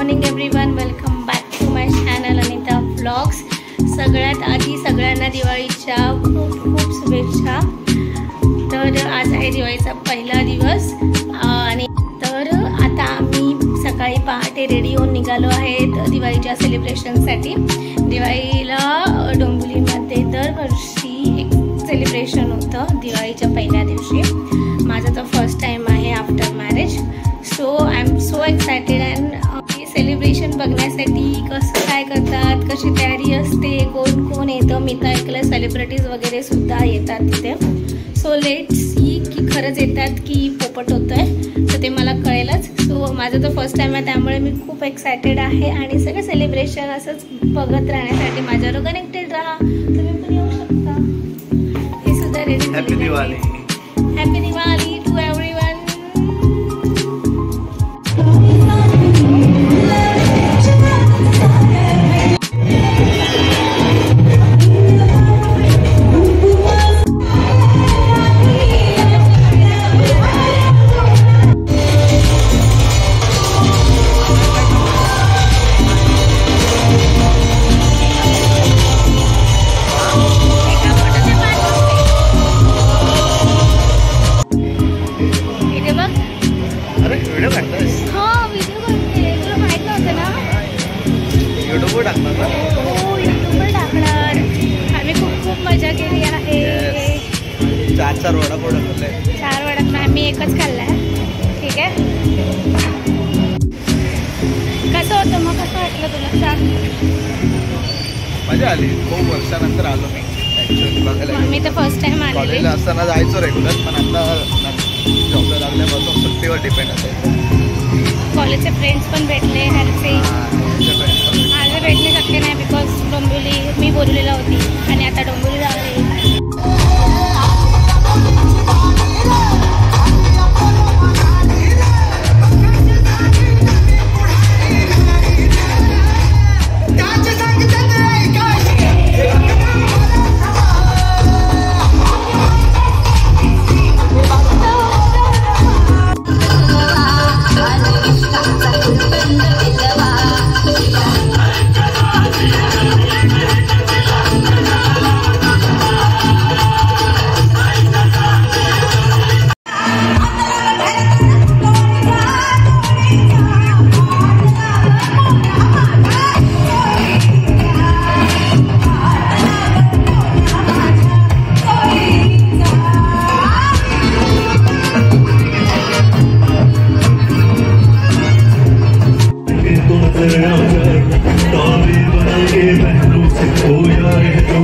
Morning everyone, welcome back to my channel Anita vlogs. सगळ्यात आधी सगळ्यांना दिवाळीच्या खूप खूप शुभेच्छा। तर आज आहे दिवाळीचा पहिला दिवस आणि तर आता आम्ही सकाळी पहाटे रेडी होऊन निघालो आहेत दिवाळीच्या सेलिब्रेशनसाठी। दिवाळीला डोंबिवलीमध्ये दरवर्षी एक सेलिब्रेशन होतं दिवाळीच्या पहिल्या दिवशी। माझा तर फर्स्ट टाइम आहे after marriage, so I am so excited and celebration बघण्यासाठी कसं काय करतात, कशी तयारी असते, कोण कोण येतं। मी तर ऐकलं सेलिब्रिटीज वगैरे सुद्धा येतात तिथे। सो लेट्स सी की खरंच येतात की पोपट होतंय, तर ते मला कळेलच। सो माझं तर फर्स्ट टाइम आहे, त्यामुळे मी खूप एक्सायटेड आहे आणि सगळं सेलिब्रेशन असंच बघत राहण्यासाठी माझ्यावर कनेक्टेड राहा। तुम्ही पण येऊ शकता। हे सुद्धा ready. Happy Diwali. Happy Diwali to everyone. मजा केली आहे। 4 वडापाव खाल्ले। 4 वडापाव आम्ही एकच खाल्लाय। ठीक आहे, कसं होतं मग, कसं वाटलं तुला? सांग। मजा आली, खूप वर्षानंतर आलो मी ऍक्च्युअली बघायला। मी तर फर्स्ट टाइम आले। कॉलेजला असताना जायचो रेग्युलर, पण आता जॉबला लागल्यापासून सुट्टीवर डिपेंड असायचं। कॉलेजचे फ्रेंड्स पण भेटले, हरचे माझे भेटणे शक्य नाही बिकॉज डोंबिवली मी बोललेला होती आणि आता डोंबिवलीला आले। तारे बना के बहनों से खोया है तो